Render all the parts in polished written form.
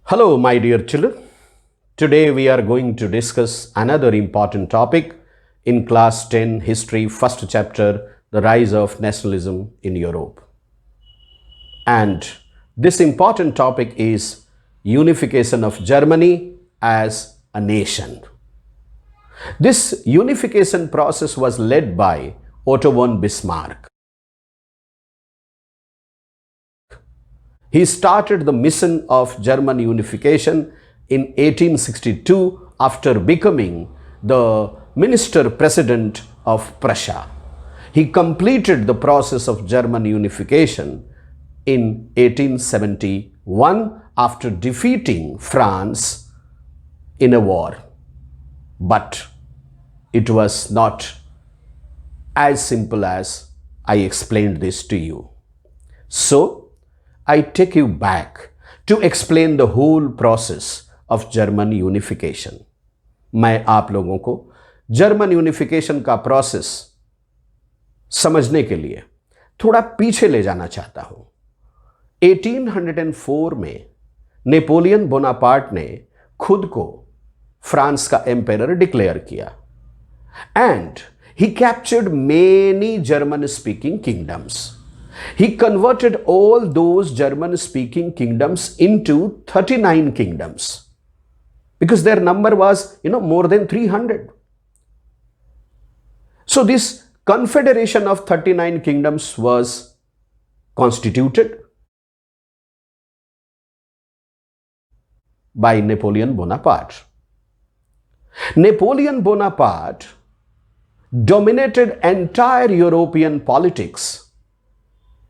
Hello, my dear children. Today we are going to discuss another important topic in class 10 history, first chapter, the rise of nationalism in Europe. And this important topic is unification of Germany as a nation. This unification process was led by Otto von Bismarck. He started the mission of German unification in 1862 after becoming the minister president of Prussia. He completed the process of German unification in 1871 after defeating France in a war. But it was not as simple as I explained this to you. So, I take you back to explain the whole process of German unification. मैं आप लोगों को German unification का process समझने के लिए थोड़ा पीछे ले जाना चाहता हूं। 1804 में नेपोलियन बोनापार्ट ने खुद को फ्रांस का एम्पायर डिक्लेयर किया and he captured many German speaking kingdoms. He converted all those German-speaking kingdoms into 39 kingdoms because their number was, more than 300. So this confederation of 39 kingdoms was constituted by Napoleon Bonaparte. Napoleon Bonaparte dominated entire European politics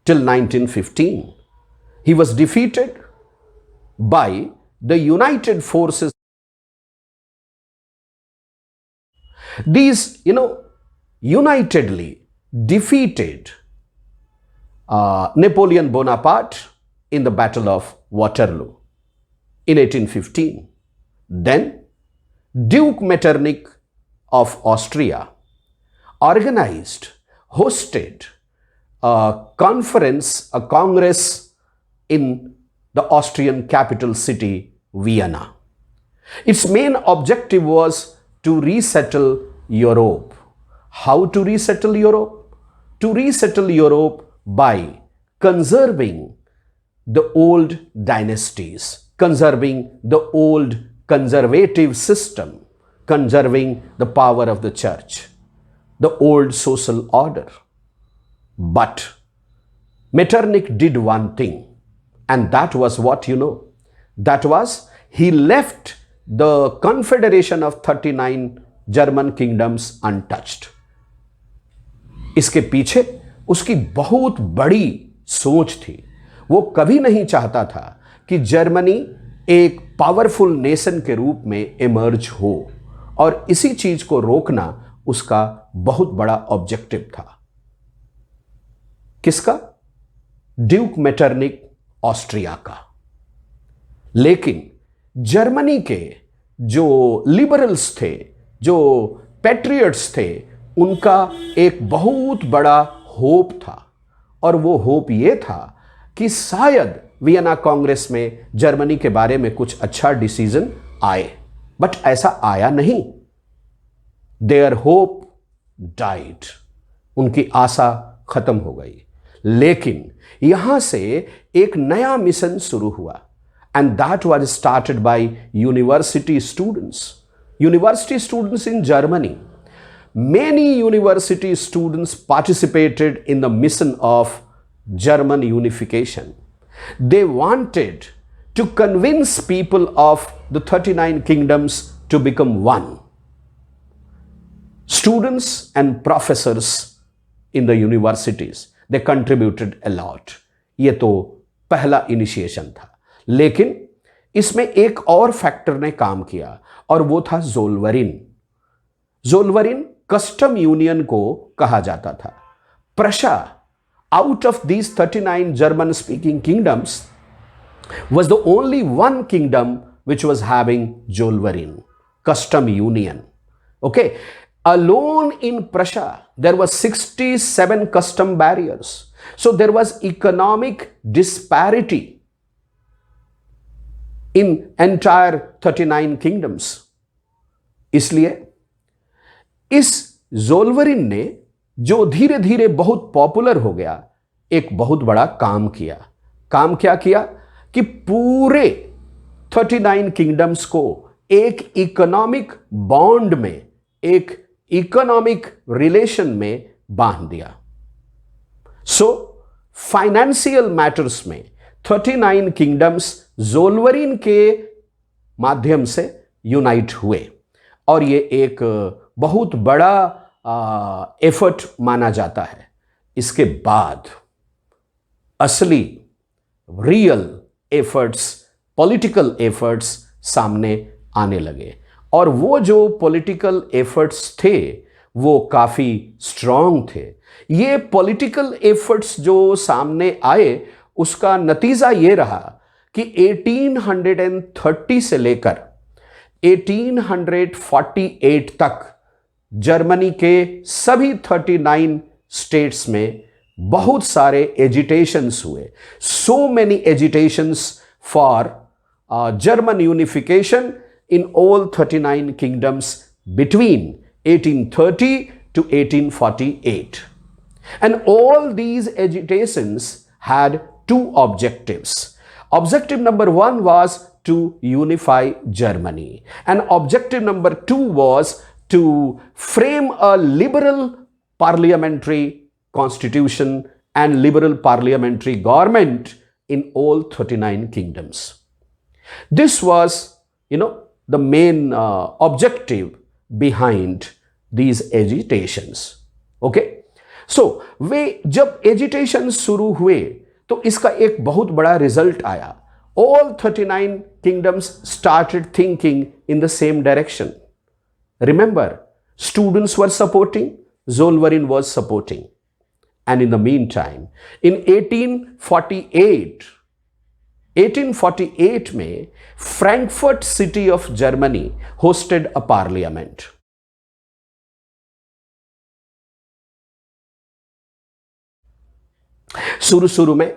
till 1915. He was defeated by the United Forces. These, unitedly defeated Napoleon Bonaparte in the Battle of Waterloo in 1815. Then Duke Metternich of Austria hosted a congress in the Austrian capital city, Vienna. Its main objective was to resettle Europe. How to resettle Europe? To resettle Europe by conserving the old dynasties, conserving the old conservative system, conserving the power of the church, the old social order. But Metternich did one thing, and that was what that was he left the confederation of 39 German kingdoms untouched. इसके पीछे उसकी बहुत बड़ी सोच थी. वो कभी नहीं चाहता था कि जर्मनी एक पावरफुल नेशन के रूप में इमर्ज हो, और इसी चीज को रोकना उसका बहुत बड़ा ऑब्जेक्टिव था. किसका? ड्यूक मेटरनिक ऑस्ट्रिया का. लेकिन जर्मनी के जो लिबरल्स थे, जो पैट्रियट्स थे, उनका एक बहुत बड़ा होप था, और वो होप ये था कि शायद वियना कांग्रेस में जर्मनी के बारे में कुछ अच्छा डिसीजन आए. बट ऐसा आया नहीं. Their hope died. उनकी आशा खत्म हो गई. लेकिन यहां से एक नया मिशन शुरू हुआ, and that was started by university students in Germany. Many university students participated in the mission of German unification. They wanted to convince people of the 39 kingdoms to become one. Students and professors in the universities, they contributed a lot. ये तो पहला initiation था. लेकिन इसमें एक और factor ने काम किया, और वो था ज़ोल्वरिन. ज़ोल्वरिन कस्टम यूनियन को कहा जाता था. Prussia, out of these 39 German speaking kingdoms, was the only one kingdom which was having Zollverein, custom union. Okay, alone in Prussia there was 67 custom barriers. So there was economic disparity in entire 39 kingdoms. इसलिए इस ज़ोल्वरिन ने, जो धीरे धीरे बहुत popular हो गया, एक बहुत बड़ा काम किया। काम क्या किया कि पूरे 39 किंगडम्स को एक इकोनॉमिक बॉन्ड में, एक इकोनॉमिक रिलेशन में बांध दिया। सो फाइनेंशियल मैटर्स में 39 किंगडम्स ज़ोल्वरिन के माध्यम से यूनाइट हुए, और ये एक बहुत बड़ा एफर्ट माना जाता है। इसके बाद असली रियल एफर्ट्स, पॉलिटिकल एफर्ट्स सामने आने लगे, और वो जो पॉलिटिकल एफर्ट्स थे वो काफ़ी स्ट्रांग थे। ये पॉलिटिकल एफर्ट्स जो सामने आए, उसका नतीजा ये रहा कि 1830 से लेकर 1848 तक जर्मनी के सभी 39 स्टेट्स में बहुत सारे एजिटेशंस हुए। So many agitations for German unification in all 39 kingdoms between 1830 to 1848. And all these agitations had two objectives. Objective number one was to unify Germany, and objective number two was to frame a liberal parliamentary constitution and liberal parliamentary government in all 39 kingdoms. This was, the main objective behind these agitations. Okay? So, वे जब agitation शुरू हुए तो इसका एक बहुत बड़ा result आया। All 39 kingdoms started thinking in the same direction. Remember, students were supporting, Zolwarin was supporting. And in the meantime, in 1848 में Frankfurt city of Germany hosted a parliament. शुरू में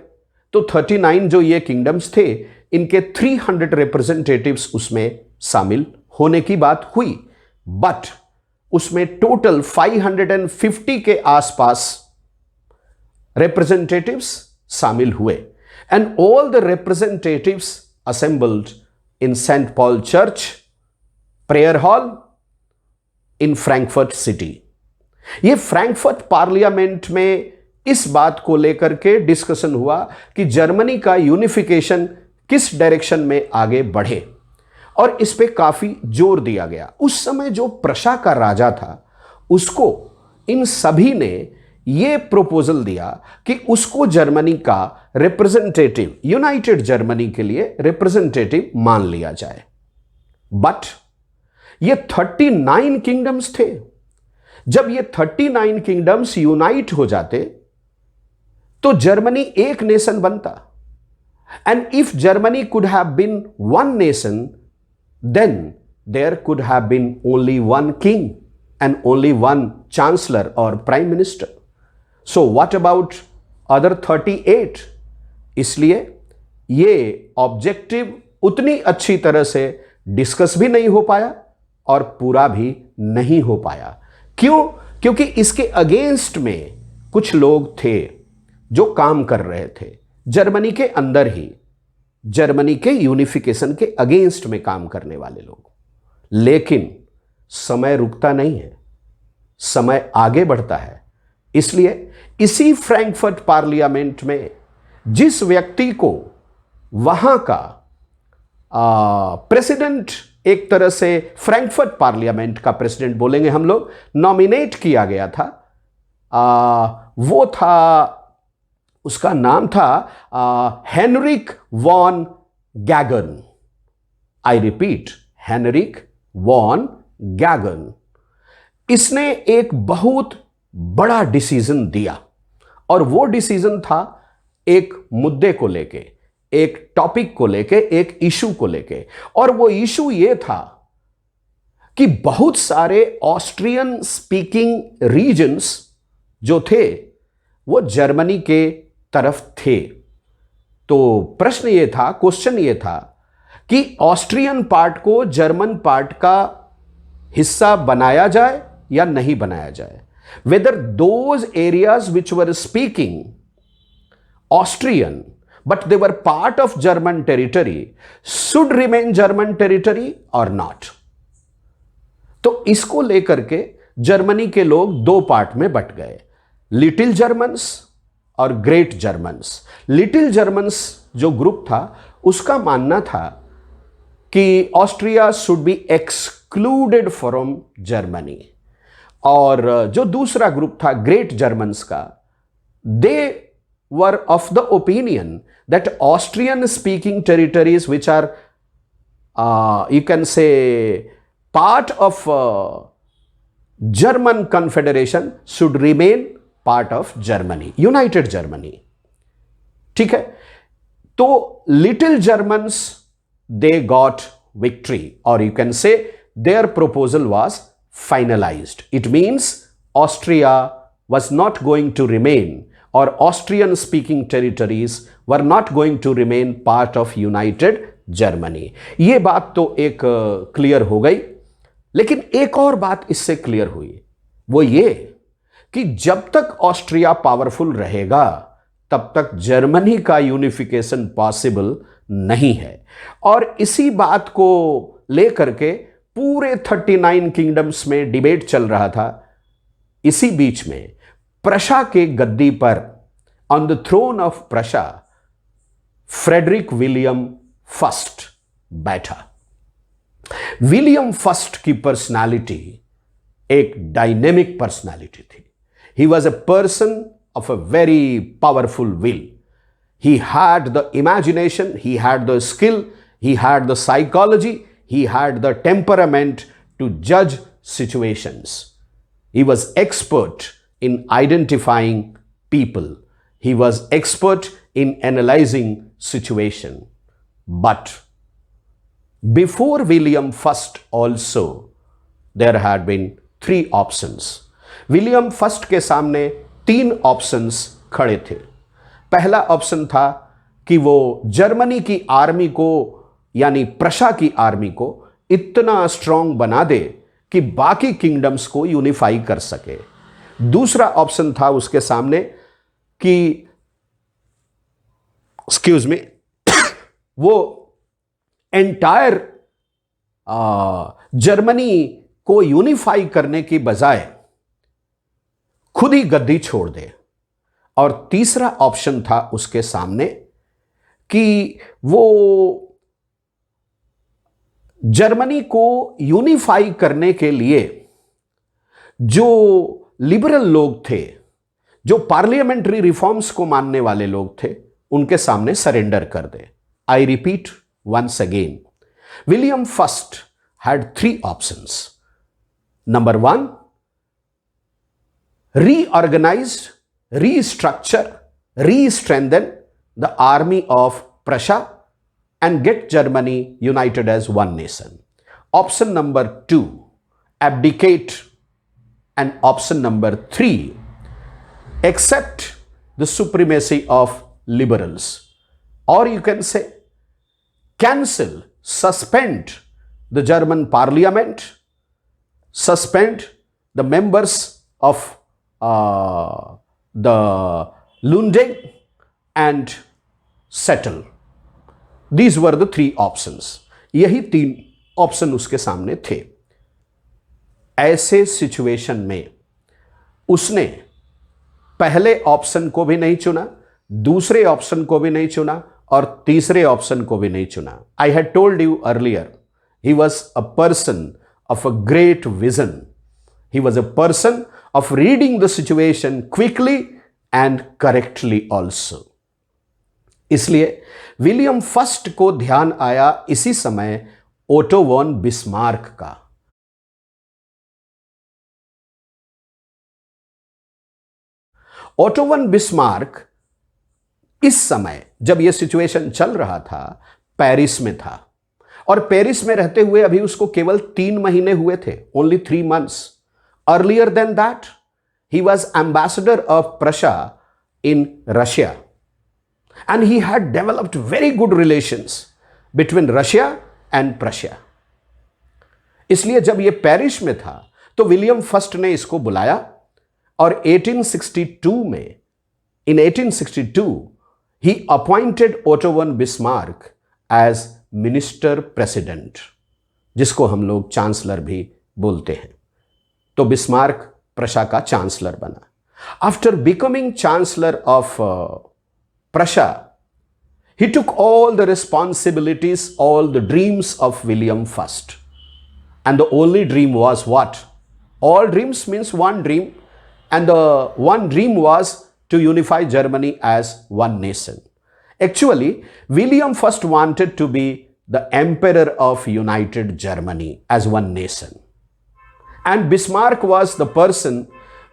तो 39 जो ये किंगडम्स थे, इनके 300 रिप्रेजेंटेटिव्स उसमें शामिल होने की बात हुई, बट उसमें टोटल 550 के आसपास रिप्रेजेंटेटिव्स शामिल हुए, and all the representatives assembled in Saint Paul church prayer hall in Frankfurt city. ये फ्रैंकफर्ट पार्लियामेंट में इस बात को लेकर के डिस्कशन हुआ कि जर्मनी का यूनिफिकेशन किस डायरेक्शन में आगे बढ़े, और इस पे काफी जोर दिया गया। उस समय जो प्रशा का राजा था, उसको इन सभी ने ये प्रपोजल दिया कि उसको जर्मनी का रिप्रेजेंटेटिव, यूनाइटेड जर्मनी के लिए रिप्रेजेंटेटिव मान लिया जाए। बट ये 39 किंगडम्स थे। जब ये 39 किंगडम्स यूनाइट हो जाते तो जर्मनी एक नेशन बनता, and if Germany could have been one nation, then there could have been only one king and only one chancellor or prime minister. So what about other 38? इसलिए ये objective उतनी अच्छी तरह से डिस्कस भी नहीं हो पाया और पूरा भी नहीं हो पाया। क्यों? क्योंकि इसके अगेंस्ट में कुछ लोग थे जो काम कर रहे थे जर्मनी के अंदर ही, जर्मनी के यूनिफिकेशन के अगेंस्ट में काम करने वाले लोग। लेकिन समय रुकता नहीं है, समय आगे बढ़ता है। इसलिए इसी फ्रैंकफर्ट पार्लियामेंट में जिस व्यक्ति को वहां का प्रेसिडेंट, एक तरह से फ्रैंकफर्ट पार्लियामेंट का प्रेसिडेंट बोलेंगे हम लोग, नॉमिनेट किया गया था, वो था, उसका नाम था Heinrich von Gagern. I repeat, Heinrich von Gagern. इसने एक बहुत बड़ा डिसीजन दिया, और वो डिसीजन था एक मुद्दे को लेके, एक टॉपिक को लेके, एक इशू को लेके। और वो इशू ये था कि बहुत सारे ऑस्ट्रियन स्पीकिंग रीजन्स जो थे वो जर्मनी के तरफ थे। तो प्रश्न ये था, क्वेश्चन ये था कि ऑस्ट्रियन पार्ट को जर्मन पार्ट का हिस्सा बनाया जाए या नहीं बनाया जाए, whether those areas which were speaking Austrian but they were part of German territory should remain German territory or not। तो इसको लेकर के जर्मनी के लोग दो पार्ट में बट गए, लिटिल जर्मन्स और ग्रेट जर्मन्स। लिटिल जर्मन्स जो ग्रुप था उसका मानना था कि Austria should be excluded from Germany, और जो दूसरा ग्रुप था ग्रेट जर्मन्स का, दे were of the opinion that Austrian speaking territories which are you can say part of German Confederation should remain part of Germany, United Germany। ठीक है, तो little Germans they got victory, or you can say their proposal was finalized। It means Austria was not going to remain, और Austrian speaking territories were not going to remain part of united Germany. ये बात तो एक clear हो गई, लेकिन एक और बात इससे क्लियर हुई, वो ये कि जब तक ऑस्ट्रिया पावरफुल रहेगा तब तक जर्मनी का यूनिफिकेशन पॉसिबल नहीं है। और इसी बात को लेकर के पूरे 39 किंगडम्स में डिबेट चल रहा था। इसी बीच में प्रशा के गद्दी पर, on the throne of Prussia, Frederick William first बैठा। विलियम फर्स्ट की पर्सनालिटी एक डायनेमिक पर्सनालिटी थी। He was a person of a very powerful will. He had the imagination, he had the skill, he had the psychology, he had the temperament to judge situations. He was expert in identifying people. He was expert in analyzing situation. But before William First also, there had been 3 options. William First के सामने 3 options खड़े थे। पहला option था कि वो Germany की army को, यानी प्रशा की आर्मी को इतना स्ट्रांग बना दे कि बाकी किंगडम्स को यूनिफाई कर सके। दूसरा ऑप्शन था उसके सामने कि एक्सक्यूज मी वो एंटायर जर्मनी को यूनिफाई करने की बजाय खुद ही गद्दी छोड़ दे। और तीसरा ऑप्शन था उसके सामने कि वो जर्मनी को यूनिफाई करने के लिए जो लिबरल लोग थे, जो पार्लियामेंट्री रिफॉर्म्स को मानने वाले लोग थे, उनके सामने सरेंडर कर दे। I repeat once again, William first had 3 options. Number 1, reorganise, restructure, re-strengthen the army of Prussia and get Germany united as one nation. Option number 2, abdicate. And option number 3, accept the supremacy of liberals. Or you can say, cancel, suspend the German parliament, suspend the members of the Lunding and settle. These were the 3 options. यही 3 option उसके सामने थे। ऐसे situation में उसने पहले option को भी नहीं चुना, दूसरे ऑप्शन को भी नहीं चुना और तीसरे ऑप्शन को भी नहीं चुना। I had told you earlier, he was a person of a great vision. He was a person of reading the situation quickly and correctly also. इसलिए विलियम फर्स्ट को ध्यान आया इसी समय ओटो वॉन बिस्मार्क का। ओटो वॉन बिस्मार्क इस समय जब यह सिचुएशन चल रहा था पेरिस में था, और पेरिस में रहते हुए अभी उसको केवल 3 महीने हुए थे, only 3 months. Earlier than that, he was ambassador of Prussia in Russia, and he had developed very good relations between Russia and Prussia. इसलिए जब यह पेरिस में था तो विलियम फर्स्ट ने इसको बुलाया और 1862 में, in 1862 he appointed Otto von Bismarck as minister president, जिसको हम लोग चांसलर भी बोलते हैं। तो बिस्मार्क प्रशा का चांसलर बना। After becoming chancellor of Prussia, he took all the responsibilities, all the dreams of William first. And the only dream was what? All dreams means one dream, and the one dream was to unify Germany as one nation. Actually, William first wanted to be the emperor of united Germany as one nation. And Bismarck was the person,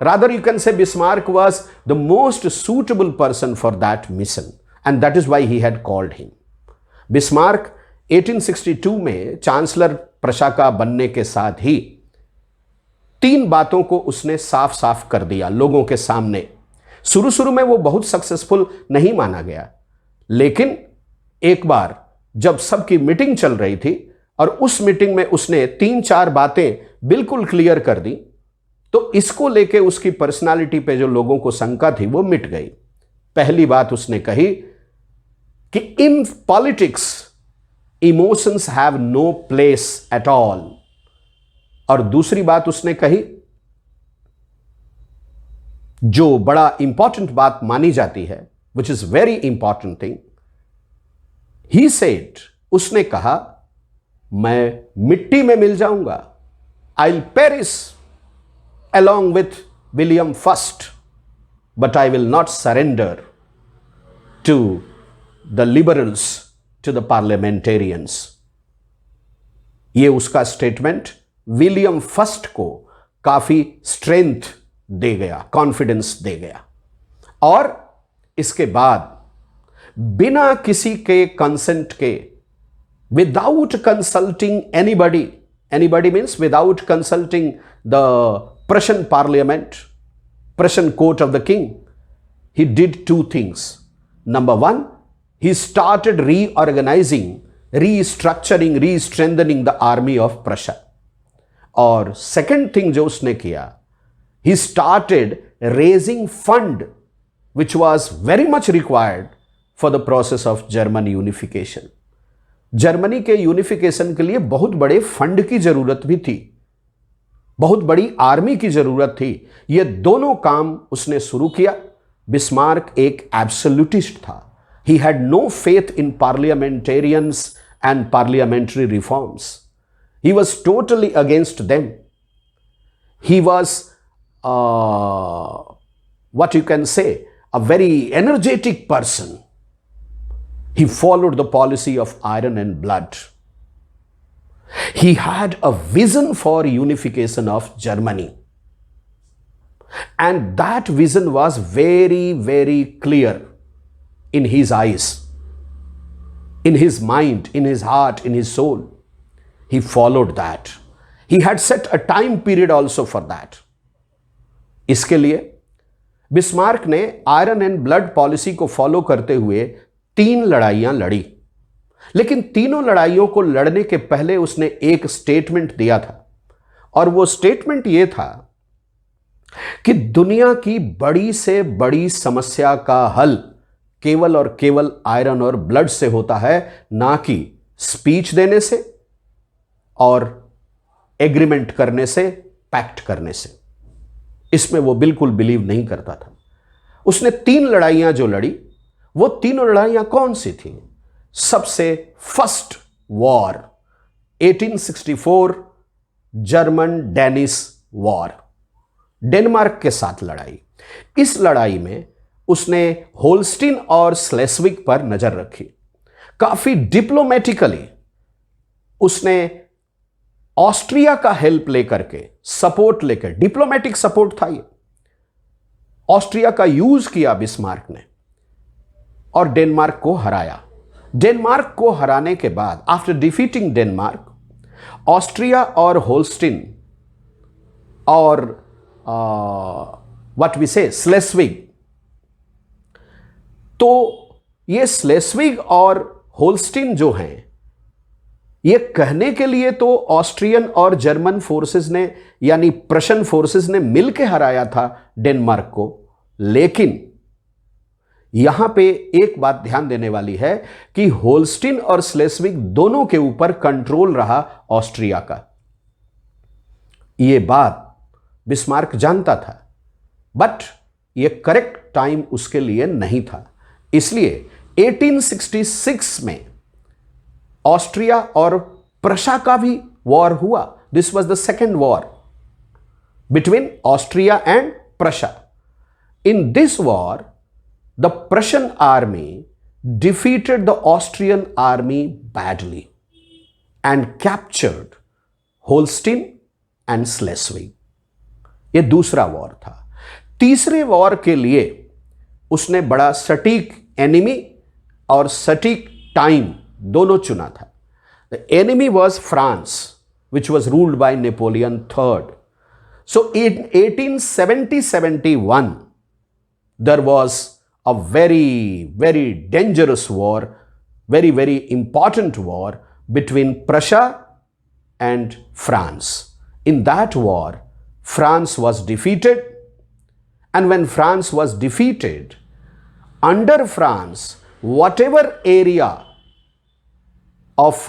rather you can say Bismarck was the most suitable person for that mission. And that is why he had called him. Bismarck 1862 में chancellor Prussia का बनने के साथ ही 3 बातों को उसने साफ साफ कर दिया लोगों के सामने। शुरू में वो बहुत सक्सेसफुल नहीं माना गया, लेकिन एक बार जब सबकी मीटिंग चल रही थी और उस मीटिंग में उसने 3-4 बातें बिल्कुल क्लियर कर दी, तो इसको लेके उसकी पर्सनालिटी पे जो लोगों को शंका थी वो मिट गई। पहली बात उसने कही कि in politics emotions have no place at all. और दूसरी बात उसने कही, जो बड़ा इंपॉर्टेंट बात मानी जाती है, which is very important thing, he said, उसने कहा, मैं मिट्टी में मिल जाऊंगा, I will Paris along with William first, but I will not surrender to the liberals, to the parliamentarians. ये उसका स्टेटमेंट विलियम फर्स्ट को काफी स्ट्रेंथ दे गया, कॉन्फिडेंस दे गया। और इसके बाद बिना किसी के कंसेंट के, without consulting anybody, anybody means without consulting the Prussian parliament, Prussian court of the king, he did 2 things. Number 1, he started reorganizing, restructuring, re-strengthening the army of Prussia. और second thing जो उसने किया, he started raising fund which was very much required for the process of German unification. Germany के unification के लिए बहुत बड़े fund की जरूरत भी थी, बहुत बड़ी आर्मी की जरूरत थी। ये दोनों काम उसने शुरू किया। बिस्मार्क एक एब्सोल्यूटिस्ट था। He had no faith in parliamentarians and parliamentary reforms. He was totally against them. He was what you can say, a very energetic person. He followed the policy of iron and blood. He had a vision for unification of Germany. And that vision was very, very clear in his eyes, in his mind, in his heart, in his soul. He followed that. He had set a time period also for that. इसके लिए Bismarck ने iron and blood policy को follow करते हुए 3 लड़ाइयां लड़ी। लेकिन तीनों लड़ाइयों को लड़ने के पहले उसने एक स्टेटमेंट दिया था, और वो स्टेटमेंट ये था कि दुनिया की बड़ी से बड़ी समस्या का हल केवल और केवल आयरन और ब्लड से होता है, ना कि स्पीच देने से और एग्रीमेंट करने से, पैक्ट करने से। इसमें वो बिल्कुल बिलीव नहीं करता था। उसने 3 लड़ाइयां जो लड़ी, वो तीनों लड़ाइयां कौन सी थी? सबसे first war 1864 German Danish war, Denmark के साथ लड़ाई। इस लड़ाई में उसने होल्स्टीन और स्लेस्विग पर नजर रखी। काफी डिप्लोमेटिकली उसने ऑस्ट्रिया का हेल्प लेकर के, सपोर्ट लेकर, डिप्लोमेटिक सपोर्ट था ये, ऑस्ट्रिया का यूज किया बिस्मार्क ने और डेनमार्क को हराया। डेनमार्क को हराने के बाद, आफ्टर डिफीटिंग डेनमार्क, ऑस्ट्रिया और होल्स्टीन और व्हाट वी से स्लेस्विग, तो ये स्लेस्विग और होल्स्टीन जो हैं, ये कहने के लिए तो ऑस्ट्रियन और जर्मन फोर्सेस ने यानी प्रशन फोर्सेस ने मिलकर हराया था डेनमार्क को, लेकिन यहां पे एक बात ध्यान देने वाली है कि होल्स्टीन और स्लेस्विग दोनों के ऊपर कंट्रोल रहा ऑस्ट्रिया का। यह बात बिस्मार्क जानता था, बट यह करेक्ट टाइम उसके लिए नहीं था। इसलिए 1866 में ऑस्ट्रिया और प्रशा का भी वॉर हुआ। This was the second war between Austria and Prussia. In this war the Prussian army defeated the Austrian army badly and captured Holstein and Schleswig. यह दूसरा वॉर था। तीसरे वॉर के लिए उसने बड़ा सटीक एनिमी और सटीक टाइम दोनों चुना था। The enemy was France, which was ruled by Napoleon III. So in 1870-71, there was a very, very dangerous war, very, very important war between Prussia and France. In that war, France was defeated, and when France was defeated, under France, whatever area of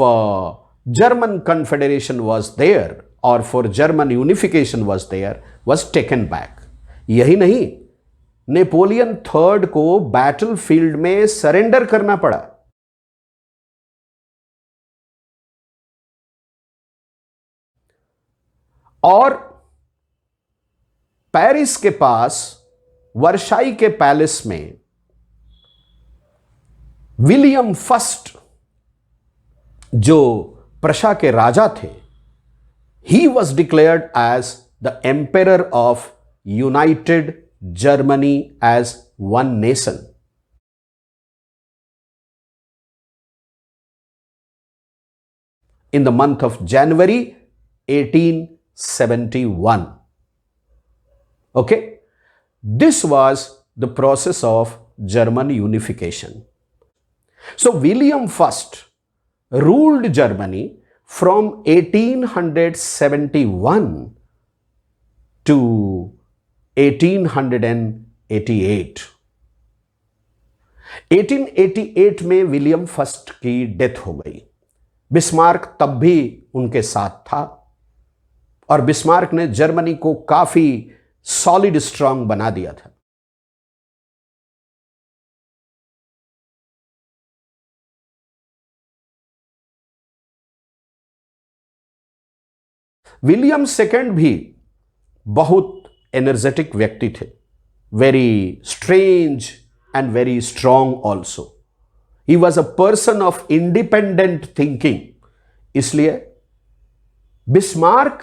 German Confederation was there, or for German unification was there, was taken back. यही नहीं, Napoleon third को battle field में surrender करना पड़ा। और Paris के पास Versailles के पैलेस में विलियम फर्स्ट जो प्रशा के राजा थे, he was declared as the emperor of united Germany as one nation. In the month of January 1871. Okay? This was the process of German unification. So William I ruled Germany from 1871 to 1888. 1888 में William first की death हो गई। Bismarck तब भी उनके साथ था और बिस्मार्क ने जर्मनी को काफी सॉलिड स्ट्रांग बना दिया था। विलियम सेकंड भी बहुत एनर्जेटिक व्यक्ति थे, very strange and very strong also. He was a person of independent thinking. इसलिए बिस्मार्क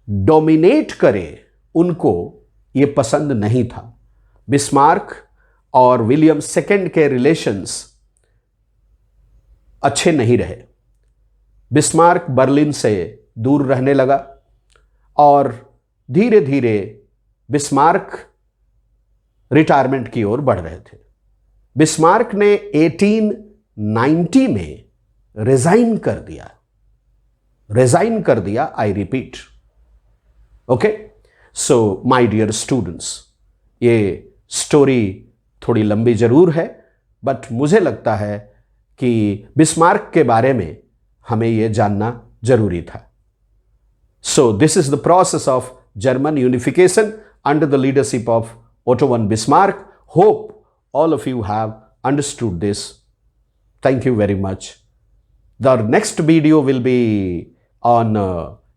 डोमिनेट करे उनको यह पसंद नहीं था। बिस्मार्क और विलियम सेकंड के रिलेशंस अच्छे नहीं रहे। बिस्मार्क बर्लिन से दूर रहने लगा और धीरे धीरे बिस्मार्क रिटायरमेंट की ओर बढ़ रहे थे। बिस्मार्क ने 1890 में रिजाइन कर दिया, I repeat. Okay, so my dear students, ये स्टोरी थोड़ी लंबी जरूर है, बट मुझे लगता है कि बिस्मार्क के बारे में हमें यह जानना जरूरी था। So this is the process of German unification under the leadership of Otto von Bismarck. Hope all of you have understood this. Thank you very much. The next video will be on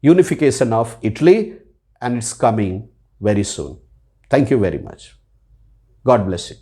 unification of Italy, and it's coming very soon. Thank you very much. God bless you.